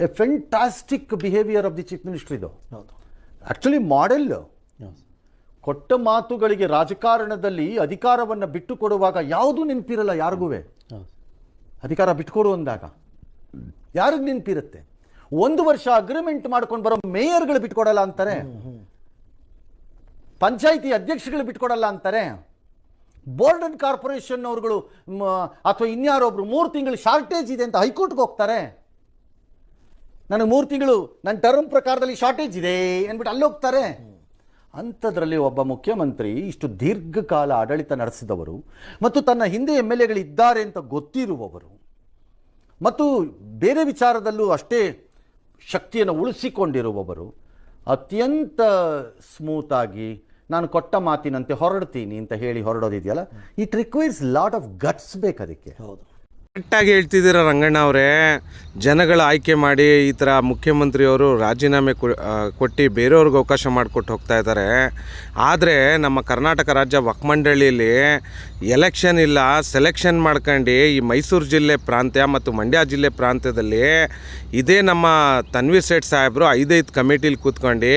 A fantastic behaviour of the chief minister ಇದು. Actually model. ಕೊಟ್ಟ ಮಾತುಗಳಿಗೆ ರಾಜಕಾರಣದಲ್ಲಿ ಅಧಿಕಾರವನ್ನು ಬಿಟ್ಟು ಕೊಡುವಾಗ ಯಾವುದೂ ನೆನಪಿರಲ್ಲ ಯಾರಿಗೂ. ಅಧಿಕಾರ ಬಿಟ್ಟುಕೊಡು ಅಂದಾಗ ಯಾರಿಗೆ ನೆನಪಿರುತ್ತೆ? 1 ವರ್ಷ ಅಗ್ರಿಮೆಂಟ್ ಮಾಡ್ಕೊಂಡು ಬರೋ ಮೇಯರ್ಗಳು ಬಿಟ್ಕೊಡಲ್ಲ ಅಂತಾರೆ, ಪಂಚಾಯಿತಿ ಅಧ್ಯಕ್ಷಗಳು ಬಿಟ್ಕೊಡಲ್ಲ ಅಂತಾರೆ, ಬೋರ್ಡ್ ಅಂಡ್ ಕಾರ್ಪೊರೇಷನ್ ಅವ್ರುಗಳು ಅಥವಾ ಇನ್ಯಾರೊಬ್ರು 3 ತಿಂಗಳು ಶಾರ್ಟೇಜ್ ಇದೆ ಅಂತ ಹೈಕೋರ್ಟ್ಗೆ ಹೋಗ್ತಾರೆ. ನನಗೆ 3 ತಿಂಗಳು ನನ್ನ ಟರ್ಮ್ ಪ್ರಕಾರದಲ್ಲಿ ಶಾರ್ಟೇಜ್ ಇದೆ ಅಂದ್ಬಿಟ್ಟು ಅಲ್ಲಿ ಹೋಗ್ತಾರೆ. ಅಂಥದ್ರಲ್ಲಿ ಒಬ್ಬ ಮುಖ್ಯಮಂತ್ರಿ ಇಷ್ಟು ದೀರ್ಘಕಾಲ ಆಡಳಿತ ನಡೆಸಿದವರು ಮತ್ತು ತನ್ನ ಹಿಂದೆ MLAಗಳು ಇದ್ದಾರೆ ಅಂತ ಗೊತ್ತಿರುವವರು ಮತ್ತು ಬೇರೆ ವಿಚಾರದಲ್ಲೂ ಅಷ್ಟೇ ಶಕ್ತಿಯನ್ನು ಉಳಿಸಿಕೊಂಡಿರುವವರು ಅತ್ಯಂತ ಸ್ಮೂತಾಗಿ ನಾನು ಕೊಟ್ಟ ಮಾತಿನಂತೆ ಹೊರಡ್ತೀನಿ ಅಂತ ಹೇಳಿ ಹೊರಡೋದಿದೆಯಲ್ಲ, it requires lot of guts ಬೇಕು ಅದಕ್ಕೆ. ಹೌದು, ಕರೆಕ್ಟಾಗಿ ಹೇಳ್ತಿದ್ದೀರ ರಂಗಣ್ಣ ಅವರೇ. ಜನಗಳ ಆಯ್ಕೆ ಮಾಡಿ ಈ ಥರ ಮುಖ್ಯಮಂತ್ರಿಯವರು ರಾಜೀನಾಮೆ ಕೊಟ್ಟು ಬೇರೆಯವ್ರಿಗೆ ಅವಕಾಶ ಮಾಡಿಕೊಟ್ಟು ಹೋಗ್ತಾ ಇದ್ದಾರೆ. ಆದರೆ ನಮ್ಮ ಕರ್ನಾಟಕ ರಾಜ್ಯ ವಕ್ಫ್ ಮಂಡಳಿಯಲ್ಲಿ ಎಲೆಕ್ಷನ್ ಇಲ್ಲ, ಸೆಲೆಕ್ಷನ್ ಮಾಡ್ಕೊಂಡು ಈ ಮೈಸೂರು ಜಿಲ್ಲೆ ಪ್ರಾಂತ್ಯ ಮತ್ತು ಮಂಡ್ಯ ಜಿಲ್ಲೆ ಪ್ರಾಂತ್ಯದಲ್ಲಿ ಇದೇ ನಮ್ಮ ತನ್ವೀರ್ ಸೇಠ್ ಸಾಹೇಬರು 5 ಕಮಿಟಿಲಿ ಕೂತ್ಕೊಂಡು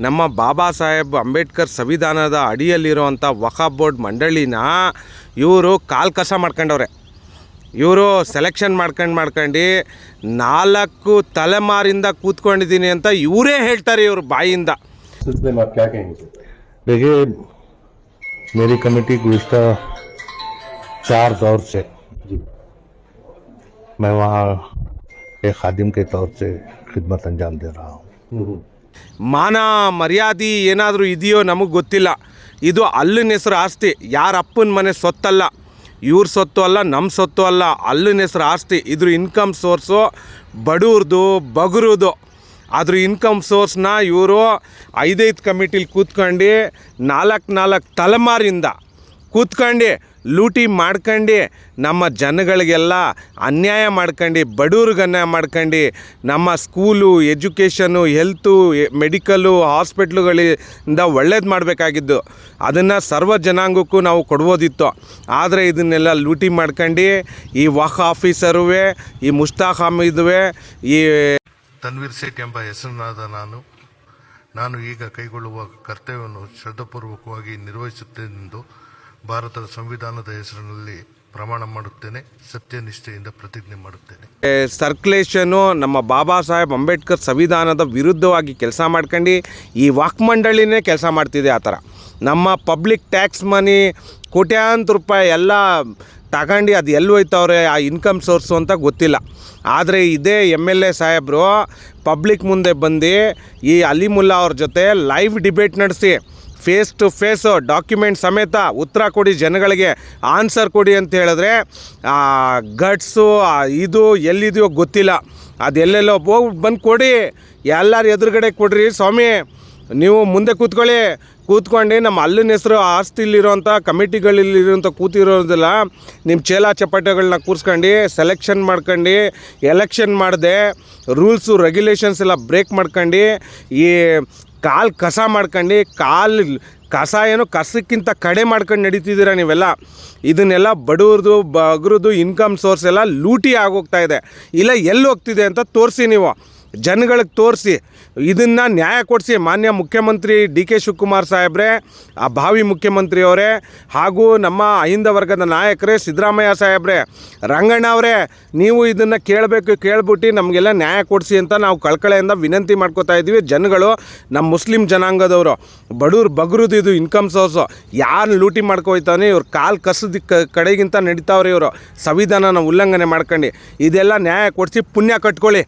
ನಮ್ಮ ಬಾಬಾ ಸಾಹೇಬ್ ಅಂಬೇಡ್ಕರ್ ಸಂವಿಧಾನದ ಅಡಿಯಲ್ಲಿರುವಂಥ ವಕ್ಫ್ ಬೋರ್ಡ್ ಮಂಡಳಿನ ಇವರು ಕಾಲ್ ಕಸ ಮಾಡ್ಕೊಂಡವ್ರೆ. ಇವರು ಸೆಲೆಕ್ಷನ್ ಮಾಡ್ಕೊಂಡು 4 ತಲೆಮಾರಿಂದ ಕೂತ್ಕೊಂಡಿದ್ದೀನಿ ಅಂತ ಇವರೇ ಹೇಳ್ತಾರೆ ಇವ್ರ ಬಾಯಿಂದ. देखिए, मेरी कमेटी गुज़श्ता 4 दौर से मैं वहाँ एक खादिम के तौर से खिदमत अंजाम दे रहा हूँ. ಮಾನ ಮರ್ಯಾದೆ ಏನಾದರೂ ಇದೆಯೋ ನಮಗೆ ಗೊತ್ತಿಲ್ಲ. ಇದು ಅಲ್ಲಿನ ಹೆಸರು ಆಸ್ತಿ, ಯಾರ ಅಪ್ಪನ ಮನೆ ಸೊತ್ತಲ್ಲ, ಇವ್ರ ಸೊತ್ತು ಅಲ್ಲ, ನಮ್ಮ ಸೊತ್ತು ಅಲ್ಲ, ಅಲ್ಲಿನ ಹೆಸರು ಆಸ್ತಿ. ಇದ್ರ ಇನ್ಕಮ್ ಸೋರ್ಸು ಬಡವ್ರದು ಬಗ್ರದು. ಅದ್ರ ಇನ್ಕಮ್ ಸೋರ್ಸ್ನ ಇವರು 5 ಕಮಿಟಿಲಿ ಕೂತ್ಕೊಂಡು 4 ತಲೆಮಾರಿಂದ ಕೂತ್ಕೊಂಡು ಲೂಟಿ ಮಾಡ್ಕೊಂಡು ನಮ್ಮ ಜನಗಳಿಗೆಲ್ಲ ಅನ್ಯಾಯ ಮಾಡ್ಕೊಂಡು, ಬಡವ್ರಿಗೆ ಅನ್ಯಾಯ ಮಾಡ್ಕೊಂಡು, ನಮ್ಮ ಸ್ಕೂಲು, ಎಜುಕೇಷನು, ಹೆಲ್ತು, ಮೆಡಿಕಲ್ಲು, ಹಾಸ್ಪಿಟ್ಲುಗಳಿಂದ ಒಳ್ಳೇದು ಮಾಡಬೇಕಾಗಿದ್ದು ಅದನ್ನು ಸರ್ವ ಜನಾಂಗಕ್ಕೂ ನಾವು ಕೊಡ್ಬೋದಿತ್ತು. ಆದರೆ ಇದನ್ನೆಲ್ಲ ಲೂಟಿ ಮಾಡ್ಕೊಂಡು ಈ ವಕ್ಫ್ ಆಫೀಸರುವೆ, ಈ ಮುಷ್ತಾಕ್ ಹಮೀದುವೆ, ಈ ತನ್ವೀರ್ ಸೇಠ್ ಎಂಬ ಹೆಸರಿನಾದ ನಾನು ಈಗ ಕೈಗೊಳ್ಳುವ ಕರ್ತವ್ಯವನ್ನು ಶ್ರದ್ಧಾಪೂರ್ವಕವಾಗಿ ನಿರ್ವಹಿಸುತ್ತೇನೆಂದು ಭಾರತದ ಸಂವಿಧಾನದ ಹೆಸರಿನಲ್ಲಿ ಪ್ರಮಾಣ ಮಾಡುತ್ತೇನೆ, ಸತ್ಯನಿಷ್ಠೆಯಿಂದ ಪ್ರತಿಜ್ಞೆ ಮಾಡುತ್ತೇನೆ. ಸರ್ಕ್ಯುಲೇಷನು ನಮ್ಮ ಬಾಬಾ ಸಾಹೇಬ್ ಅಂಬೇಡ್ಕರ್ ಸಂವಿಧಾನದ ವಿರುದ್ಧವಾಗಿ ಕೆಲಸ ಮಾಡ್ಕೊಂಡು ಈ ವಕ್ಫ್ ಮಂಡಳಿನೇ ಕೆಲಸ ಮಾಡ್ತಿದೆ. ಆ ಥರ ನಮ್ಮ ಪಬ್ಲಿಕ್ ಟ್ಯಾಕ್ಸ್ ಮನಿ ಕೋಟ್ಯಾಂತರ ರೂಪಾಯಿ ಎಲ್ಲ ತಗೊಂಡು ಅದು ಎಲ್ಲಿ ಹೋಯ್ತವ್ರೆ, ಆ ಇನ್ಕಮ್ ಸೋರ್ಸು ಅಂತ ಗೊತ್ತಿಲ್ಲ. ಆದರೆ ಇದೇ MLA ಸಾಹೇಬರು ಪಬ್ಲಿಕ್ ಮುಂದೆ ಬಂದು ಈ ಅಲಿಮುಲ್ಲಾ ಅವ್ರ ಜೊತೆ ಲೈವ್ ಡಿಬೇಟ್ ನಡೆಸಿ ಫೇಸ್ ಟು ಫೇಸು ಡಾಕ್ಯುಮೆಂಟ್ ಸಮೇತ ಉತ್ತರ ಕೊಡಿ, ಜನಗಳಿಗೆ ಆನ್ಸರ್ ಕೊಡಿ ಅಂತ ಹೇಳಿದ್ರೆ ಗಟ್ಸು ಇದು ಎಲ್ಲಿದೆಯೋ ಗೊತ್ತಿಲ್ಲ. ಅದು ಎಲ್ಲೆಲ್ಲೋ ಹೋಗಿ ಬಂದು ಕೊಡಿ, ಎಲ್ಲರ ಎದುರುಗಡೆ ಕೊಡ್ರಿ ಸ್ವಾಮಿ, ನೀವು ಮುಂದೆ ಕೂತ್ಕೊಂಡು ನಮ್ಮ ಅಲ್ಲಿನ ಹೆಸರು ಆಸ್ತಿಲಿರೋಂಥ ಕಮಿಟಿಗಳಲ್ಲಿರೋಂಥ ಕೂತಿರೋದಿಲ್ಲ, ನಿಮ್ಮ ಚೇಲ ಚಪಾಟೆಗಳನ್ನ ಕೂರಿಸ್ಕೊಂಡು ಸೆಲೆಕ್ಷನ್ ಮಾಡ್ಕೊಂಡು ಎಲೆಕ್ಷನ್ ಮಾಡಿದೆ ರೂಲ್ಸು ರೆಗ್ಯುಲೇಷನ್ಸ್ ಎಲ್ಲ ಬ್ರೇಕ್ ಮಾಡ್ಕೊಂಡು ಈ ಕಾಲು ಕಸ ಮಾಡ್ಕೊಂಡು ಕಸ ಏನು ಕಸಕ್ಕಿಂತ ಕಡೆ ಮಾಡ್ಕೊಂಡು ನಡೀತಿದ್ದೀರ ನೀವೆಲ್ಲ. ಇದನ್ನೆಲ್ಲ ಬಡವ್ರದು ಬಗ್ರದು ಇನ್ಕಮ್ ಸೋರ್ಸ್ ಎಲ್ಲ ಲೂಟಿ ಆಗೋಗ್ತಾ ಇದೆ. ಇಲ್ಲ ಎಲ್ಲಿ ಹೋಗ್ತಿದೆ ಅಂತ ತೋರಿಸಿ, ನೀವು ಜನಗಳಿಗೆ ತೋರಿಸಿ, ಇದನ್ನು ನ್ಯಾಯ ಕೊಡಿಸಿ. ಮಾನ್ಯ ಮುಖ್ಯಮಂತ್ರಿ DK ಶಿವಕುಮಾರ್ ಸಾಹೇಬ್ರೆ, ಆ ಭಾವಿ ಮುಖ್ಯಮಂತ್ರಿಯವರೇ, ಹಾಗೂ ನಮ್ಮ ಅಹಿಂದ ವರ್ಗದ ನಾಯಕರೇ ಸಿದ್ದರಾಮಯ್ಯ ಸಾಹೇಬ್ರೆ, ರಂಗಣ್ಣ ಅವರೇ, ನೀವು ಇದನ್ನು ಕೇಳ್ಬಿಟ್ಟು ನಮಗೆಲ್ಲ ನ್ಯಾಯ ಕೊಡಿಸಿ ಅಂತ ನಾವು ಕಳಕಳೆಯಿಂದ ವಿನಂತಿ ಮಾಡ್ಕೋತಾ ಇದ್ದೀವಿ. ಜನಗಳು ನಮ್ಮ ಮುಸ್ಲಿಂ ಜನಾಂಗದವರು ಬಡವ್ರು ಬಗ್ರದು ಇದು ಇನ್ಕಮ್ ಸೋರ್ಸು, ಯಾರು ಲೂಟಿ ಮಾಡ್ಕೊಯ್ತಾನೆ, ಇವ್ರು ಕಾಲು ಕಸದ ಕಡೆಗಿಂತ ನಡೀತಾವ್ರೆ, ಇವರು ಸಂವಿಧಾನನ ಉಲ್ಲಂಘನೆ ಮಾಡ್ಕೊಂಡು. ಇದೆಲ್ಲ ನ್ಯಾಯ ಕೊಡಿಸಿ ಪುಣ್ಯ ಕಟ್ಕೊಳ್ಳಿ.